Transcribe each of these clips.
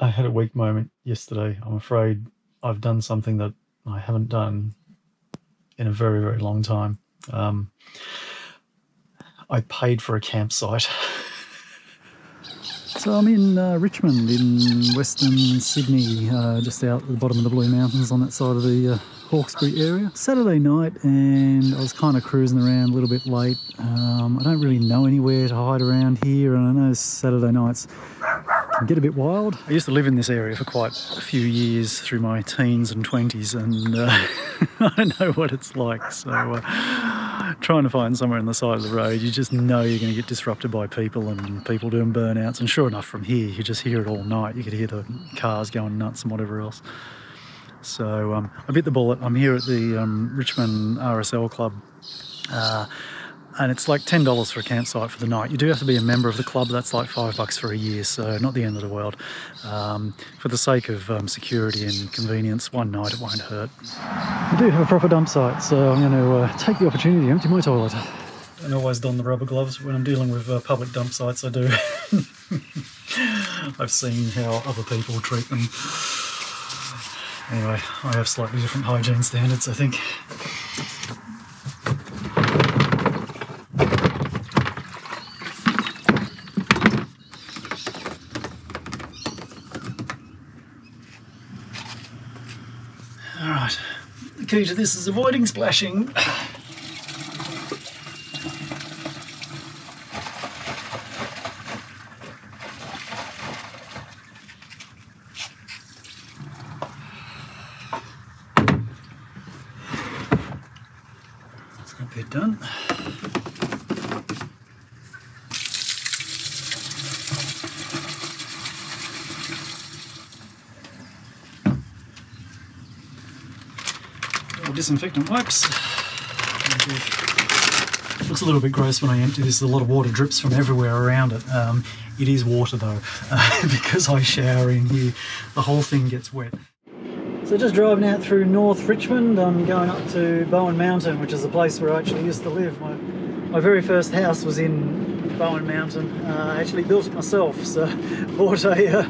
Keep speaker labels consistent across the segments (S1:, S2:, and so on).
S1: I had a weak moment yesterday. I'm afraid I've done something that I haven't done in a very, very long time. I paid for a campsite. So I'm in Richmond in Western Sydney, just out at the bottom of the Blue Mountains on that side of the Hawkesbury area. Saturday night, and I was kind of cruising around a little bit late. I don't really know anywhere to hide around here, and I know Saturday nights can get a bit wild. I used to live in this area for quite a few years through my teens and 20s, and I know what it's like. So trying to find somewhere on the side of the road, you just know you're going to get disrupted by people and people doing burnouts. And sure enough, from here, you just hear it all night. You could hear the cars going nuts and whatever else. So I bit the bullet. I'm here at the Richmond RSL club. And it's like $10 for a campsite for the night. You do have to be a member of the club. That's like $5 for a year, so not the end of the world. For the sake of security and convenience, one night it won't hurt. I do have a proper dump site, so I'm going to take the opportunity to empty my toilet. And always don the rubber gloves when I'm dealing with public dump sites. I do. I've seen how other people treat them. Anyway, I have slightly different hygiene standards, I think. Alright, the key to this is avoiding splashing. That's got a bit done. Disinfectant wipes. It looks a little bit gross when I empty this. A lot of water drips from everywhere around it. It is water though, because I shower in here. The whole thing gets wet. So just driving out through North Richmond, I'm going up to Bowen Mountain, which is the place where I actually used to live. My very first house was in Bowen Mountain. I actually built it myself, so bought a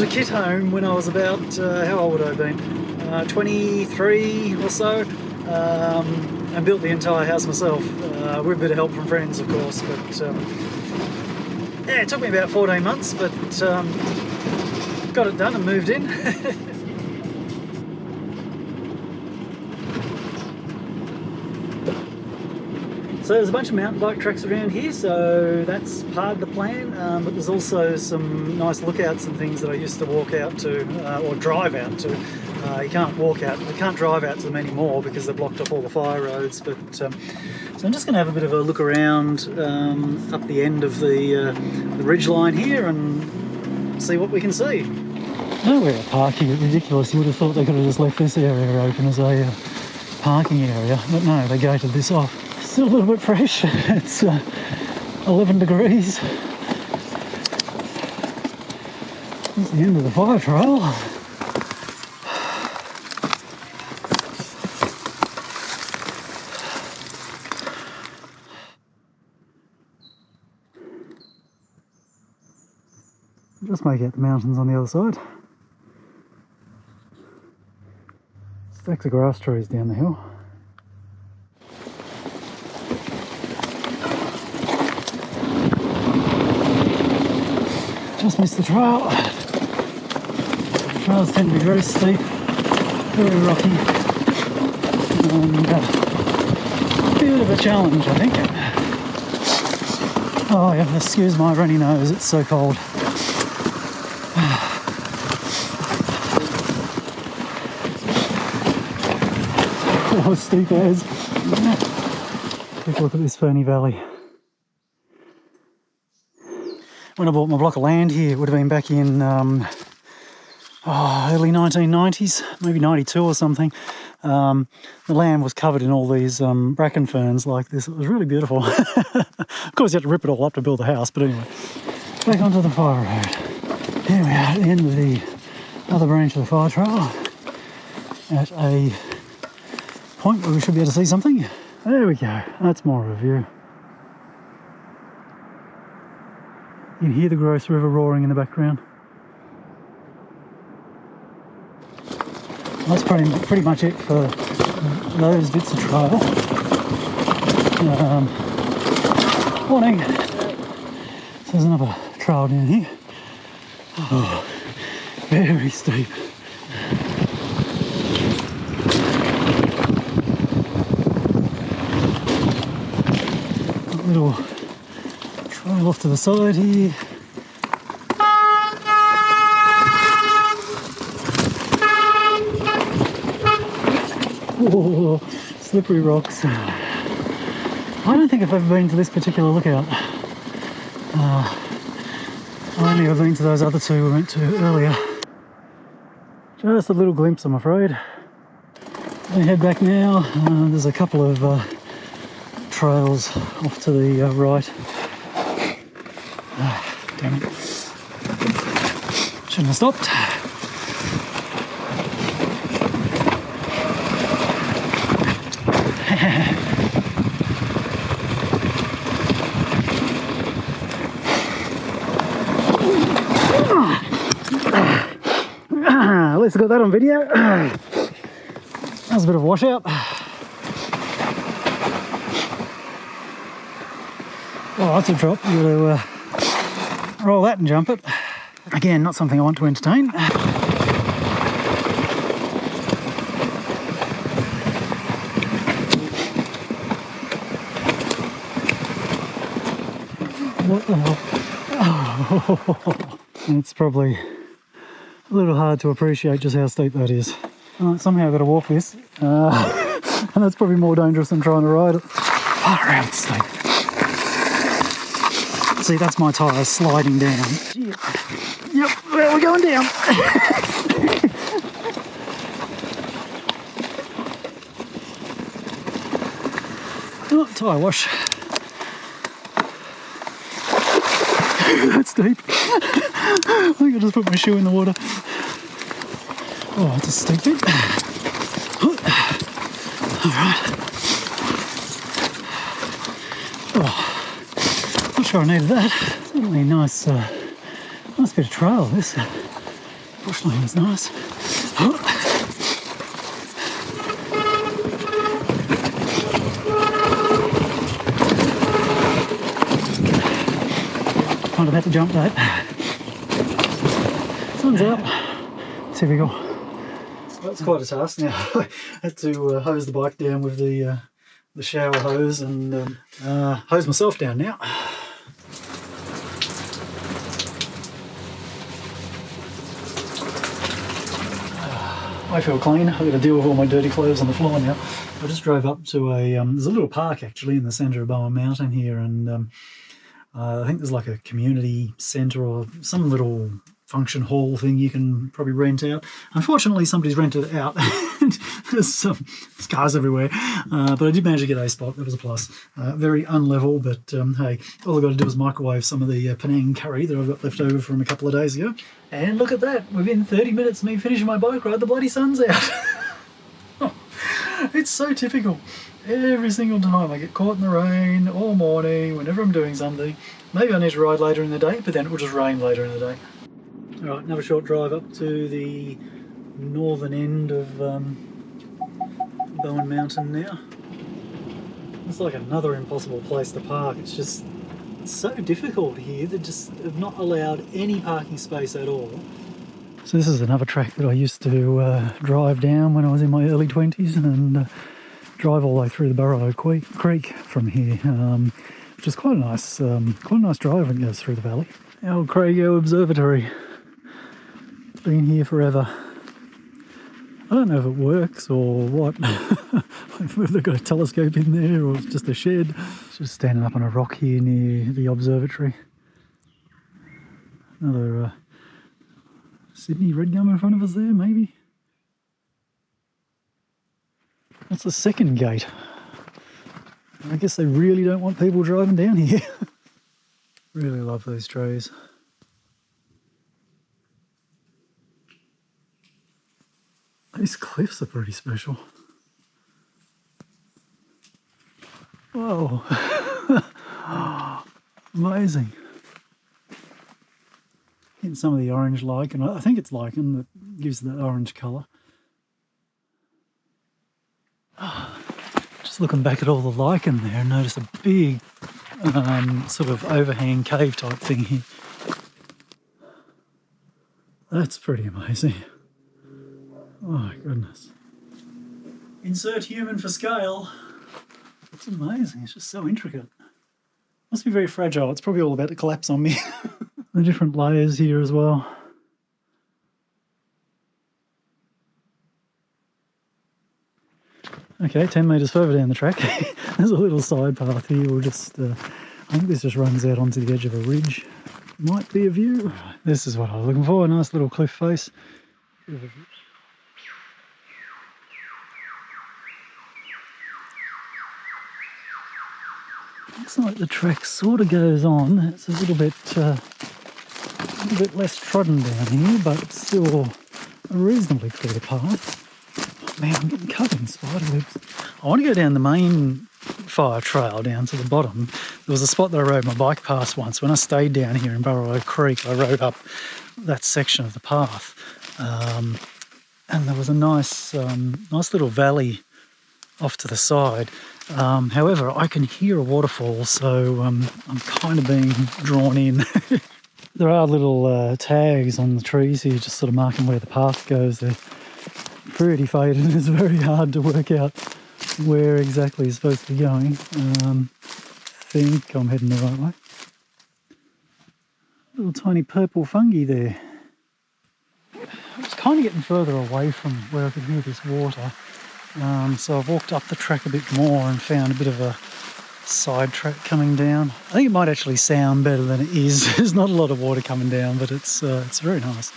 S1: kit home when I was about, how old would I have been? 23 or so, and built the entire house myself with a bit of help from friends, of course. But yeah, it took me about 14 months, but got it done and moved in. So there's a bunch of mountain bike tracks around here, so that's part of the plan, but there's also some nice lookouts and things that I used to walk out to, or drive out to. You can't walk out, you can't drive out to them anymore because they've blocked off all the fire roads, but so I'm just going to have a bit of a look around up the end of the ridge line here and see what we can see. Nowhere to park here, ridiculous. You would have thought they could have just left this area open as a parking area, but no, they gated this off. Still a little bit fresh. It's 11 degrees. It's the end of the fire trail. Just make out the mountains on the other side. Stacks of grass trees down the hill. Just missed the trail. The trails tend to be very steep, very rocky, and a bit of a challenge, I think. Oh yeah, excuse my runny nose, it's so cold. Oh, steep as. Take a look at this ferny valley. When I bought my block of land here, it would have been back in early 1990s, maybe 92 or something. The land was covered in all these bracken ferns like this. It was really beautiful. Of course, you had to rip it all up to build the house, but anyway. Back onto the fire road. Here we are at the end of the other branch of the fire trail. At a point where we should be able to see something. There we go. That's more of a view. You can hear the Gross River roaring in the background. That's pretty much it for those bits of trail. Morning. So there's another trail down here. Oh, very steep. A little trail off to the side here. Oh, slippery rocks. I don't think I've ever been to this particular lookout. I've only ever been to those other two we went to earlier. Just a little glimpse, I'm afraid. I'm going to head back now. There's a couple of trails off to the right. Damn it. Shouldn't have stopped. At least I got that on video. That was a bit of a washout. Oh, that's a drop. You got to roll that and jump it. Again, not something I want to entertain. What the hell? Oh. It's probably a little hard to appreciate just how steep that is. Somehow I've got to walk this, and that's probably more dangerous than trying to ride it. Far out steep. See, that's my tyres sliding down. Yep, well, we're going down. Oh, tyre wash. That's deep. I think I just put my shoe in the water. Oh, it's a steep bit. Alright. Oh, not sure I needed that. Certainly a nice bit of trail, this. Bush lane is nice. Might have had to jump that. Sun's out. Let's see if we go. That's quite a task now. I had to hose the bike down with the shower hose and hose myself down now. I feel clean. I've got to deal with all my dirty clothes on the floor now. I just drove up to there's a little park actually in the centre of Bowen Mountain here, and I think there's like a community centre or some little function hall thing you can probably rent out. Unfortunately, somebody's rented it out. There's cars everywhere, but I did manage to get a spot. That was a plus. Very unlevel, but hey, all I've got to do is microwave some of the Penang curry that I've got left over from a couple of days ago. And look at that, within 30 minutes of me finishing my bike ride, the bloody sun's out. It's so typical. Every single time I get caught in the rain all morning, whenever I'm doing something. Maybe I need to ride later in the day, but then it will just rain later in the day. Alright, another short drive up to the northern end of Bowen Mountain now. It's like another impossible place to park. It's just so difficult here. They just have not allowed any parking space at all. So this is another track that I used to drive down when I was in my early 20s and drive all the way through the Burralow Creek from here, which is quite a nice drive when it goes through the valley. Old Crago Observatory. Been here forever. I don't know if it works or what. Whether they've got a telescope in there or it's just a shed. It's just standing up on a rock here near the observatory. Another Sydney red gum in front of us there, maybe. That's the second gate. I guess they really don't want people driving down here. Really love those trays. These cliffs are pretty special. Whoa. Amazing. Getting some of the orange lichen. I think it's lichen that gives that orange colour. Just looking back at all the lichen there, notice a big sort of overhang cave type thing here. That's pretty amazing. Oh my goodness. Insert human for scale. It's amazing, it's just so intricate. Must be very fragile, it's probably all about to collapse on me. The different layers here as well. Okay, 10 metres further down the track, there's a little side path here. We'll just, I think this just runs out onto the edge of a ridge. Might be a view. Right, this is what I was looking for, a nice little cliff face. Looks like the track sort of goes on. It's a little bit less trodden down here, but still a reasonably clear path. Man, I'm getting covered in spider webs. I want to go down the main fire trail down to the bottom. There was a spot that I rode my bike past once. When I stayed down here in Burralow Creek, I rode up that section of the path. And there was a nice little valley off to the side. However, I can hear a waterfall, so I'm kind of being drawn in. There are little tags on the trees here, just sort of marking where the path goes. They're pretty faded. It's very hard to work out where exactly it's supposed to be going. I think I'm heading the right way. Little tiny purple fungi there. I was kind of getting further away from where I could hear this water. So I've walked up the track a bit more and found a bit of a side track coming down. I think it might actually sound better than it is. There's not a lot of water coming down, but it's very nice.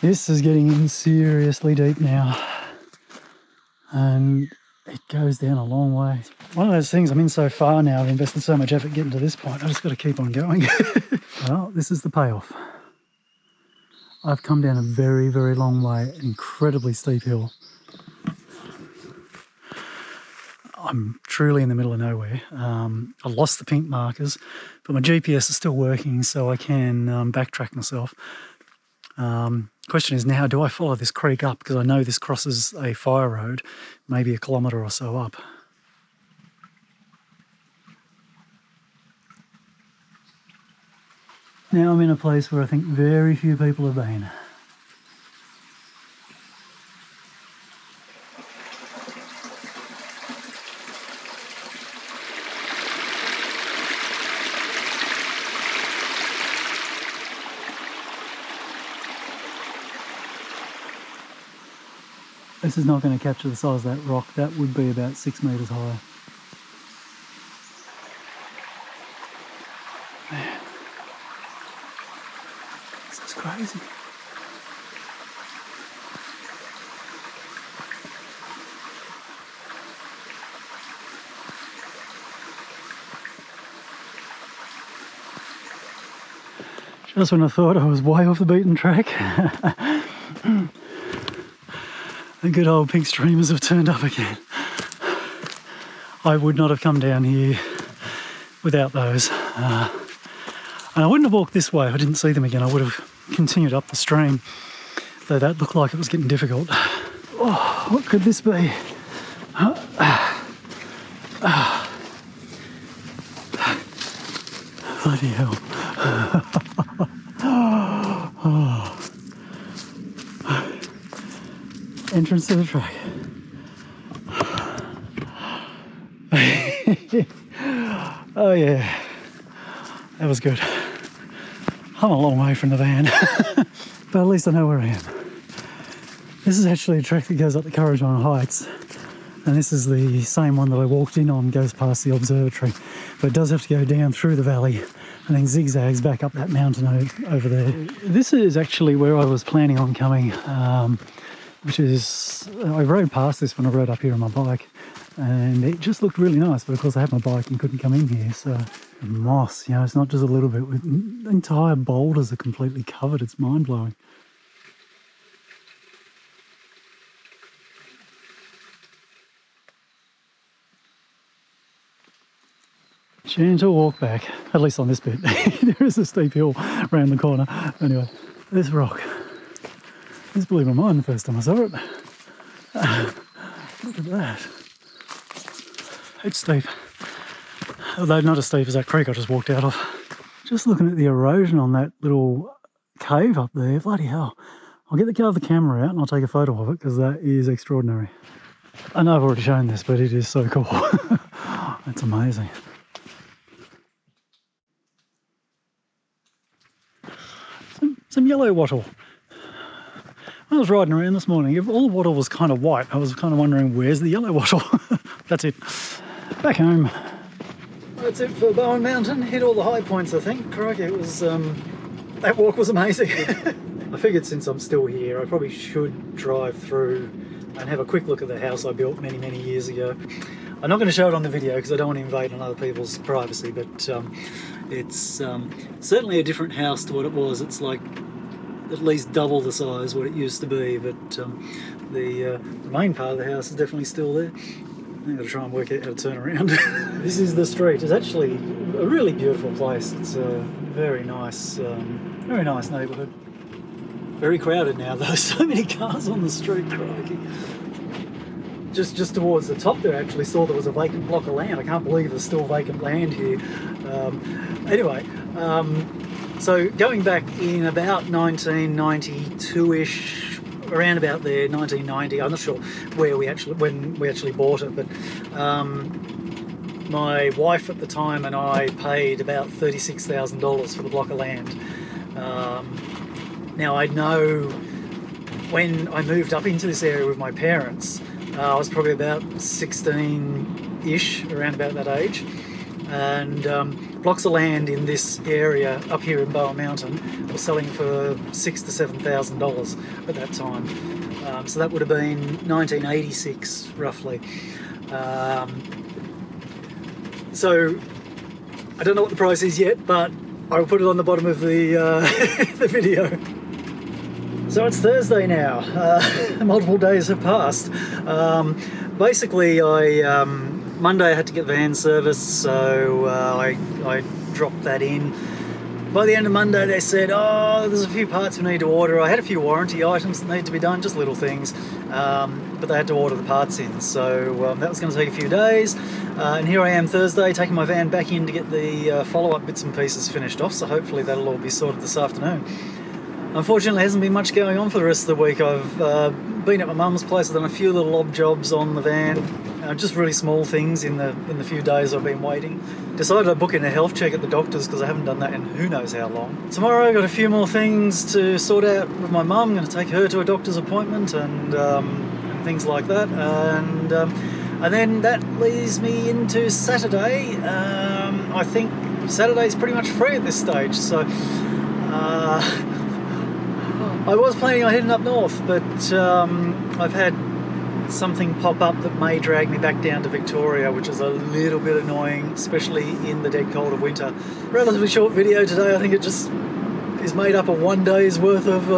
S1: This is getting in seriously deep now, and it goes down a long way. One of those things, I'm in so far now, I've invested so much effort getting to this point, I just got to keep on going. Well, this is the payoff. I've come down a very, very long way, an incredibly steep hill. I'm truly in the middle of nowhere. I lost the pink markers, but my GPS is still working, so I can backtrack myself. Question is now, do I follow this creek up? Because I know this crosses a fire road, maybe a kilometre or so up. Now I'm in a place where I think very few people have been. This is not going to capture the size of that rock. That would be about 6 metres high. Man, this is crazy. Just when I thought I was way off the beaten track, the good old pink streamers have turned up again. I would not have come down here without those. And I wouldn't have walked this way if I didn't see them again. I would have continued up the stream, though that looked like it was getting difficult. Oh, what could this be? Bloody hell. Entrance to the track. Oh yeah, that was good. I'm a long way from the van, but at least I know where I am. This is actually a track that goes up the Caravan Heights, and this is the same one that I walked in on, goes past the observatory, but it does have to go down through the valley and then zigzags back up that mountain over there. This is actually where I was planning on coming, which is, I rode past this when I rode up here on my bike, and it just looked really nice, but of course I had my bike and couldn't come in here. So moss, you know, it's not just a little bit, the entire boulders are completely covered. It's mind-blowing. Gentle walk back, at least on this bit. There is a steep hill around the corner. Anyway, this rock. This blew my mind the first time I saw it. Look at that. It's steep. Although not as steep as that creek I just walked out of. Just looking at the erosion on that little cave up there, bloody hell. I'll get the other camera out and I'll take a photo of it because that is extraordinary. I know I've already shown this, but it is so cool. That's amazing. Some yellow wattle. When I was riding around this morning, all the wattle was kind of white. I was kind of wondering, where's the yellow wattle? That's it. Back home. That's it for Bowen Mountain. Hit all the high points, I think. Crikey, it was, that walk was amazing. I figured since I'm still here, I probably should drive through and have a quick look at the house I built many, many years ago. I'm not going to show it on the video because I don't want to invade on other people's privacy, but it's certainly a different house to what it was. It's like at least double the size what it used to be, but the main part of the house is definitely still there. I've got to try and work out how to turn around. This is the street. It's actually a really beautiful place. It's a very nice neighbourhood. Very crowded now though, so many cars on the street, crikey. Just towards the top there, I actually saw there was a vacant block of land. I can't believe there's still vacant land here. Anyway, so going back in about 1992-ish, around about there, 1990, I'm not sure when we actually bought it, but my wife at the time and I paid about $36,000 for the block of land. Now I know when I moved up into this area with my parents, I was probably about 16-ish, around about that age, and blocks of land in this area up here in Bowen Mountain were selling for $6,000 to $7,000 at that time. So that would have been 1986 roughly. So I don't know what the price is yet, but I will put it on the bottom of the the video. So it's Thursday now. Multiple days have passed. Basically, Monday I had to get the van serviced, so I dropped that in. By the end of Monday they said, oh, there's a few parts we need to order. I had a few warranty items that need to be done, just little things, but they had to order the parts in, so that was going to take a few days. And here I am Thursday, taking my van back in to get the follow-up bits and pieces finished off, so hopefully that'll all be sorted this afternoon. Unfortunately, there hasn't been much going on for the rest of the week. I've been at my mum's place. I've done a few little odd jobs on the van, just really small things in the few days I've been waiting. Decided I'd book in a health check at the doctor's because I haven't done that in who knows how long. Tomorrow I've got a few more things to sort out with my mum. I'm going to take her to a doctor's appointment and things like that. And then that leads me into Saturday. I think Saturday's pretty much free at this stage, so I was planning on heading up north, but I've had something pop up that may drag me back down to Victoria, which is a little bit annoying, especially in the dead cold of winter. Relatively short video today. I think it just is made up of one day's worth of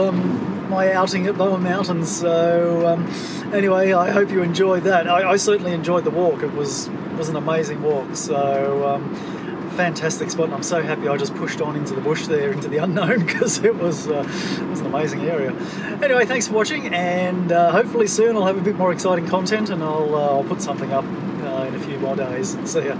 S1: my outing at Bowen Mountain. So anyway, I hope you enjoyed that. I certainly enjoyed the walk. It was an amazing walk. So fantastic spot, and I'm so happy I just pushed on into the bush there, into the unknown, because it was an amazing area. Anyway, thanks for watching, and hopefully soon I'll have a bit more exciting content, and I'll put something up in a few more days. See ya.